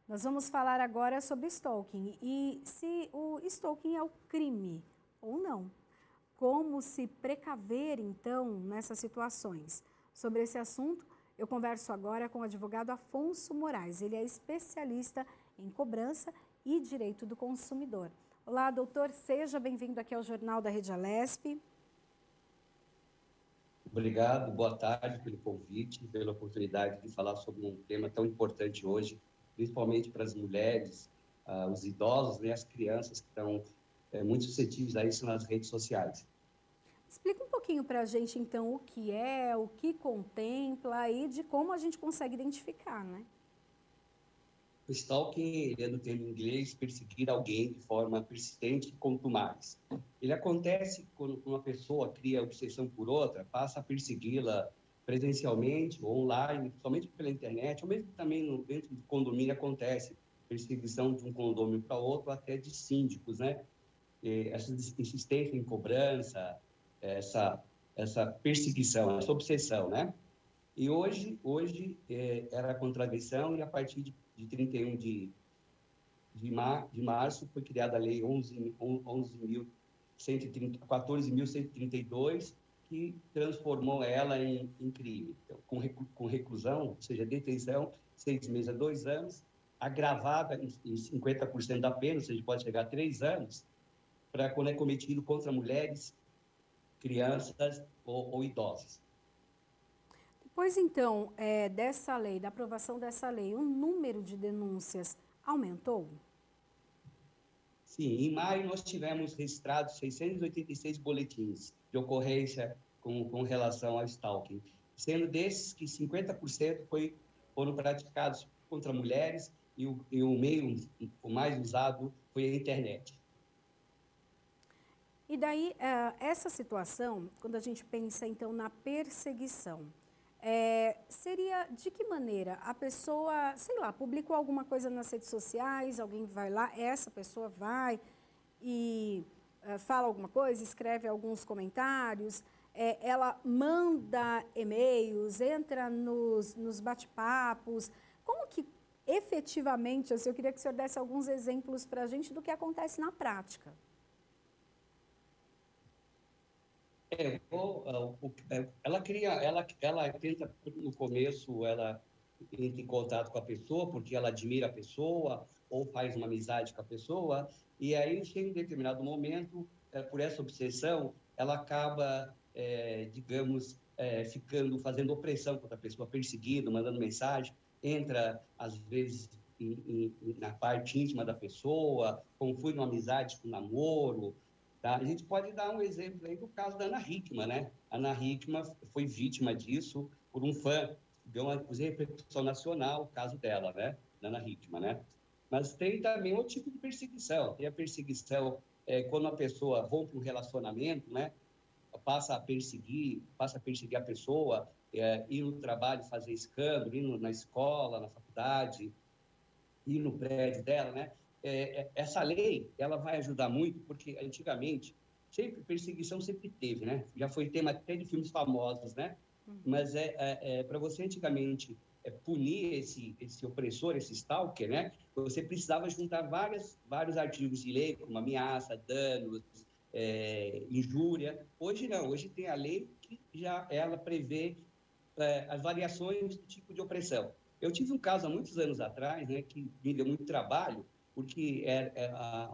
Nós vamos falar agora sobre stalking e se o stalking é o crime ou não. Como se precaver, então, nessas situações? Sobre esse assunto, eu converso agora com o advogado Afonso Moraes. Ele é especialista em cobrança e direito do consumidor. Olá, doutor, seja bem-vindo aqui ao Jornal da Rede Alesp. Obrigado, boa tarde pelo convite, pela oportunidade de falar sobre um tema tão importante hoje, principalmente para as mulheres, os idosos, né, as crianças que estão muito suscetíveis a isso nas redes sociais. Explica um pouquinho para a gente, então, o que é, o que contempla e de como a gente consegue identificar, né? O stalking, ele é do termo inglês, perseguir alguém de forma persistente e contumaz. Ele acontece quando uma pessoa cria obsessão por outra, passa a persegui-la presencialmente ou online, somente pela internet, ou mesmo também dentro do condomínio acontece perseguição de um condomínio para outro, até de síndicos, né? E essa insistência em cobrança, essa perseguição, essa obsessão, né? E hoje era a contravenção, e a partir de 31 de março foi criada a Lei 14.132, que transformou ela em crime, então, com reclusão, ou seja, detenção, 6 meses a 2 anos, agravada em 50% da pena, ou seja, pode chegar a 3 anos, para quando é cometido contra mulheres, crianças ou idosos. Pois então, dessa lei, da aprovação dessa lei, o número de denúncias aumentou? Sim, em maio nós tivemos registrados 686 boletins de ocorrência com relação ao stalking, sendo desses que 50% foram praticados contra mulheres e o meio o mais usado foi a internet. E daí, essa situação, quando a gente pensa então na perseguição, seria de que maneira? A pessoa, sei lá, publicou alguma coisa nas redes sociais, alguém vai lá, essa pessoa vai e fala alguma coisa, escreve alguns comentários, ela manda e-mails, entra nos bate-papos. Como que efetivamente, assim, eu queria que o senhor desse alguns exemplos para a gente do que acontece na prática. Ela tenta, no começo, ela entra em contato com a pessoa, porque ela admira a pessoa, ou faz uma amizade com a pessoa, e aí, chega em determinado momento, por essa obsessão, ela acaba, digamos, fazendo opressão contra a pessoa, perseguindo, mandando mensagem, entra, às vezes, na parte íntima da pessoa, confunde uma amizade com um namoro. Tá? A gente pode dar um exemplo aí do caso da Ana Hickman, né? A Ana Hickman foi vítima disso por um fã, deu uma repercussão nacional, o caso dela, né? Da Ana Hickman, né? Mas tem também outro tipo de perseguição. Tem a perseguição quando a pessoa rompe um relacionamento, né? Passa a perseguir a pessoa, ir no trabalho fazer escândalo, ir na escola, na faculdade, ir no prédio dela, né? Essa lei, ela vai ajudar muito, porque antigamente, sempre perseguição sempre teve, né? Já foi tema até de filmes famosos, né? Mas para você antigamente punir esse opressor, esse stalker, né? Você precisava juntar vários artigos de lei, como ameaça, danos, injúria. Hoje não, hoje tem a lei que já ela prevê as variações do tipo de opressão. Eu tive um caso há muitos anos atrás, né, que me deu muito trabalho, porque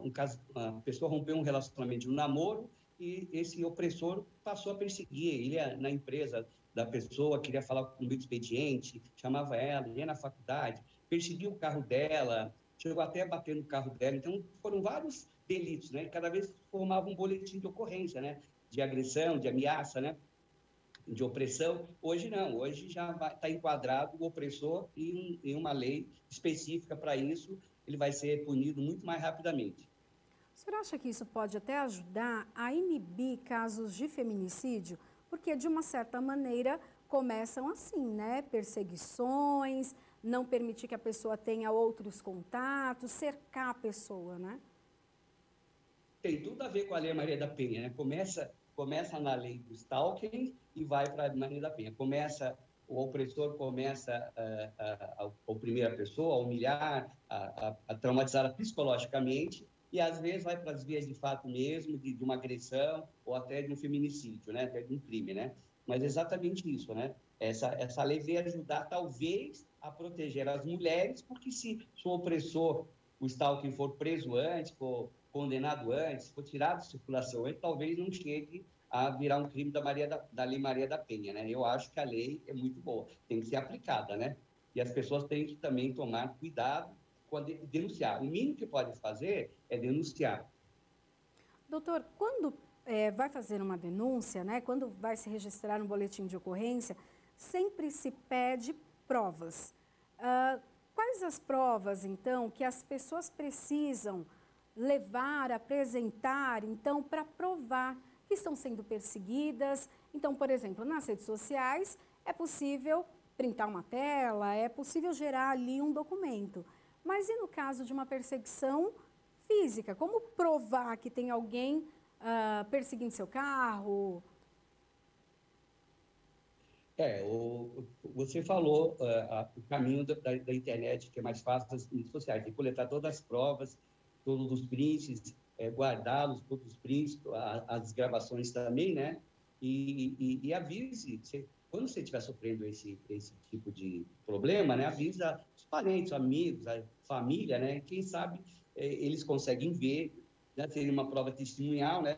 um caso, a pessoa rompeu um relacionamento de um namoro e esse opressor passou a perseguir ele na empresa da pessoa, queria falar com o expediente, chamava ela, ia na faculdade, perseguiu o carro dela, chegou até a bater no carro dela. Então, foram vários delitos, né? E cada vez formava um boletim de ocorrência, né? De agressão, de ameaça, né? De opressão. Hoje não, hoje já está enquadrado o opressor em uma lei específica para isso, ele vai ser punido muito mais rapidamente. O senhor acha que isso pode até ajudar a inibir casos de feminicídio? Porque, de uma certa maneira, começam assim, né? Perseguições, não permitir que a pessoa tenha outros contatos, cercar a pessoa, né? Tem tudo a ver com a Lei Maria da Penha, né? Começa na lei do stalking e vai para a Maria da Penha. Começa o opressor começa a oprimir a pessoa, a humilhar, a traumatizá-la psicologicamente, e às vezes vai para as vias de fato mesmo, de uma agressão ou até de um feminicídio, né? Até de um crime, né? Mas é exatamente isso, né? Essa lei veio ajudar, talvez, a proteger as mulheres, porque se o opressor, o stalking, for preso antes, for condenado antes, for tirado de circulação antes, talvez não chegue a virar um crime da Lei Maria da Penha, né? Eu acho que a lei é muito boa, tem que ser aplicada, né? E as pessoas têm que também tomar cuidado quando denunciar. O mínimo que pode fazer é denunciar. Doutor, quando vai fazer uma denúncia, né, quando vai se registrar um boletim de ocorrência, sempre se pede provas. Quais as provas, então, que as pessoas precisam levar, apresentar, então, para provar que estão sendo perseguidas? Então, por exemplo, nas redes sociais, é possível printar uma tela, é possível gerar ali um documento. Mas e no caso de uma perseguição física? Como provar que tem alguém perseguindo seu carro? Você falou o caminho da internet, que é mais fácil das redes sociais, tem que coletar todas as provas, todos os prints, guardá-los, todos os prints, as gravações também, né? E avise, quando você estiver sofrendo esse tipo de problema, né? Avisa os parentes, amigos, a família, né? Quem sabe eles conseguem ver, né? Seria uma prova testemunhal, né?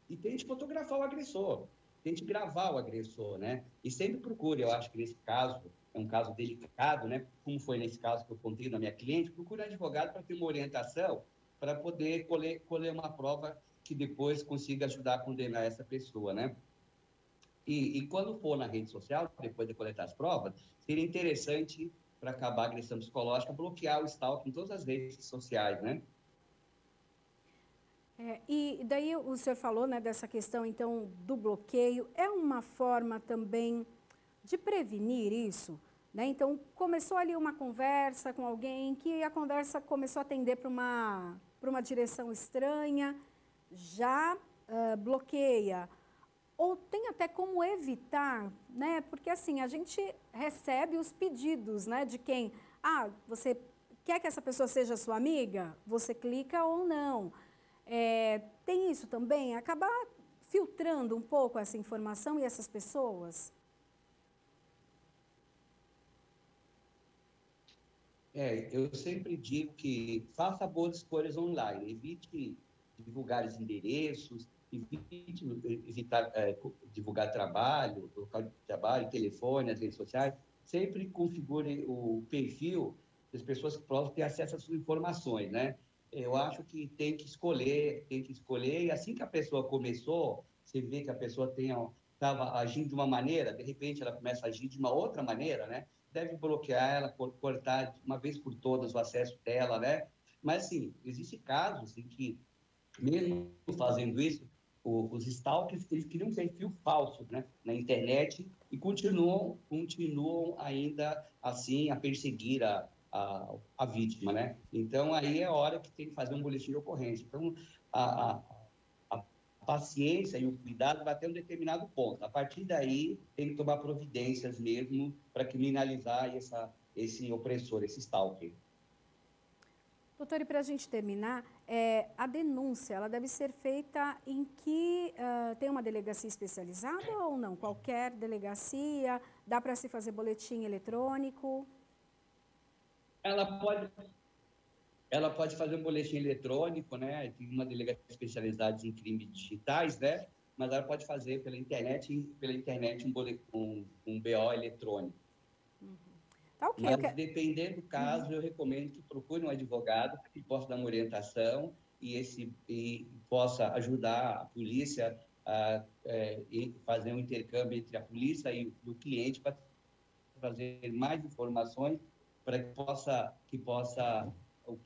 E tente fotografar o agressor, tente gravar o agressor, né? E sempre procure, eu acho que nesse caso, é um caso delicado, né? Como foi nesse caso que eu contei da minha cliente, procure um advogado para ter uma orientação, para poder colher uma prova que depois consiga ajudar a condenar essa pessoa, né? E quando for na rede social, depois de coletar as provas, seria interessante, para acabar a agressão psicológica, bloquear o stalking em todas as redes sociais, né? E daí o senhor falou, né, dessa questão, então, do bloqueio. É uma forma também de prevenir isso? Né? Então, começou ali uma conversa com alguém que a conversa começou a tender para uma direção estranha, já bloqueia. Ou tem até como evitar, né? Porque assim, a gente recebe os pedidos, né, de quem, você quer que essa pessoa seja sua amiga? Você clica ou não. Tem isso também, acabar filtrando um pouco essa informação e essas pessoas? Eu sempre digo que faça boas escolhas online, evite divulgar os endereços, evitar divulgar trabalho, local de trabalho, telefone, as redes sociais. Sempre configure o perfil das pessoas que possam ter acesso às suas informações, né? Eu acho que tem que escolher, e assim que a pessoa começou, você vê que a pessoa estava agindo de uma maneira, de repente ela começa a agir de uma outra maneira, né? Deve bloquear ela, cortar de uma vez por todas o acesso dela, né? Mas, assim, existem casos em que, mesmo fazendo isso, os stalkers, eles criam um perfil falso, né, na internet e continuam ainda, assim, a perseguir a vítima, né? Então, aí é a hora que tem que fazer um boletim de ocorrência. Então, a, a paciência e o cuidado vai até um determinado ponto. A partir daí, tem que tomar providências mesmo para criminalizar esse opressor, esse stalker. Doutor, e para a gente terminar, a denúncia, ela deve ser feita em que tem uma delegacia especializada ou não? Qualquer delegacia? Dá para se fazer boletim eletrônico? Ela pode fazer um boletim eletrônico, né? Tem uma delegacia especializada em crimes digitais, né? Mas ela pode fazer pela internet um BO eletrônico. Tá ok. Mas, dependendo do caso, eu recomendo que procure um advogado que possa dar uma orientação e possa ajudar a polícia a fazer um intercâmbio entre a polícia e o cliente para trazer mais informações para que possa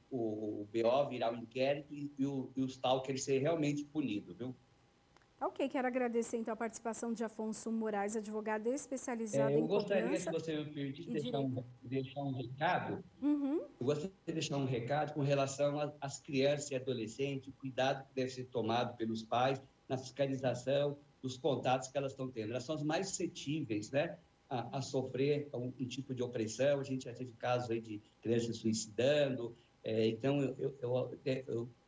o BO virar um inquérito e o stalker ser realmente punido, viu? Tá ok, quero agradecer então a participação de Afonso Moraes, advogado especializado Eu em gostaria, se cobrança você me permitisse, e direito. deixar um recado. Uhum. Eu gostaria de deixar um recado com relação às crianças e adolescentes, o cuidado que deve ser tomado pelos pais na fiscalização dos contatos que elas estão tendo. Elas são as mais suscetíveis, né, a sofrer um tipo de opressão. A gente já teve casos aí de crianças suicidando. Então,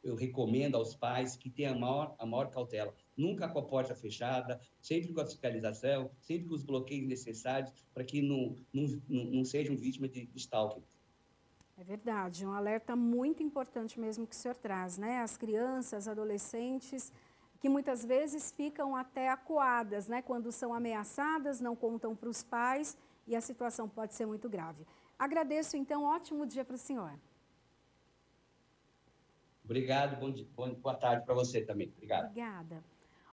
eu recomendo aos pais que tenham a maior cautela. Nunca com a porta fechada, sempre com a fiscalização, sempre com os bloqueios necessários para que não sejam vítimas de stalking. É verdade, um alerta muito importante mesmo que o senhor traz, né? As crianças, adolescentes, que muitas vezes ficam até acuadas, né? Quando são ameaçadas, não contam para os pais e a situação pode ser muito grave. Agradeço, então, ótimo dia para o senhor. Obrigado, boa tarde para você também. Obrigado. Obrigada.